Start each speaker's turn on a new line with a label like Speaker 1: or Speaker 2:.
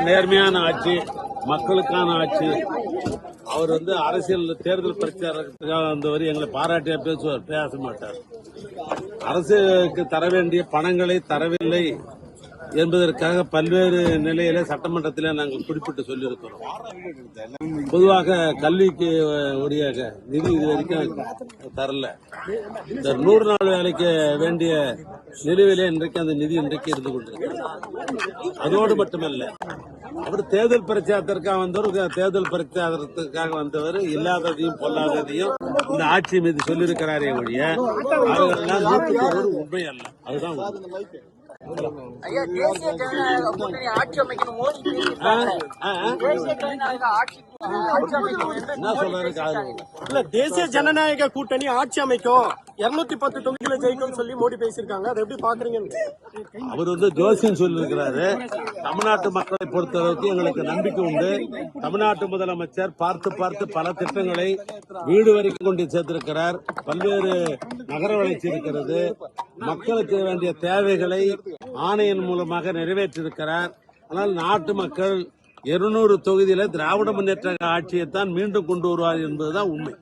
Speaker 1: நேர்மையான ஆட்சி, மக்களுக்கான ஆட்சி. அவர் அரசியல் தேர்தல் பிரச்சாரத்துக்காக வந்தவர் எங்களை பாராட்டியா பேசுவார், பேச மாட்டார். அரசுக்கு தர வேண்டிய பணங்களை தரவில்லை என்பதற்காக பல்வேறு நிலையில சட்டமன்றத்தில் நாங்கள் குறிப்பிட்டு சொல்லியிருக்கிறோம். பொதுவாக கல்விக்கு உடைய நிதி இது வரைக்கும் தரல. இந்த 100 நாள் வேலைக்கு வேண்டிய நிலுவையிலே இன்றைக்கு அந்த நிதி இன்றைக்கு இருந்து கொண்டிருக்கிறது. அதோடு மட்டுமல்ல, அவர் தேர்தல் பிரச்சாரத்திற்காக வந்தவர், தேர்தல் பிரச்சாரத்துக்காக வந்தவர் இல்லாததையும் பொல்லாததையும் இந்த ஆட்சி மீது சொல்லியிருக்கிறாரே ஒழிய அவர்களெல்லாம் 100% உண்மை அல்ல. அதுதான்
Speaker 2: ஐயா, தேசிய ஜனநாயக கூட்டணி ஆட்சி அமைக்கணும் மோடி தேசிய ஜனநாயக
Speaker 3: தேசிய ஜனநாயக கூட்டணி ஆட்சி அமைக்கும் 210 தொகுதிகளை ஜெயிக்கும் சொல்லி மோடி பேசியிருக்காங்க. அதை எப்படி பாக்குறீங்க?
Speaker 1: அவர் ஜோசியம் சொல்லியிருக்கிறாரு. தமிழ்நாட்டு மக்களை பொறுத்தளவுக்கு எங்களுக்கு நம்பிக்கை உண்டு. தமிழ்நாட்டு முதலமைச்சர் பார்த்து பல திட்டங்களை வீடு வரைக்கும் கொண்டு சேர்த்திருக்கிறார். பல்வேறு நகர வளர்ச்சி இருக்கிறது. மக்களுக்கு வேண்டிய தேவைகளை ஆணையின் மூலமாக நிறைவேற்றியிருக்கிறார். ஆனால் நாட்டு மக்கள் 200 தொகுதியில திராவிட முன்னேற்ற ஆட்சியைத்தான் மீண்டும் கொண்டு வருவார் என்பதுதான் உண்மை.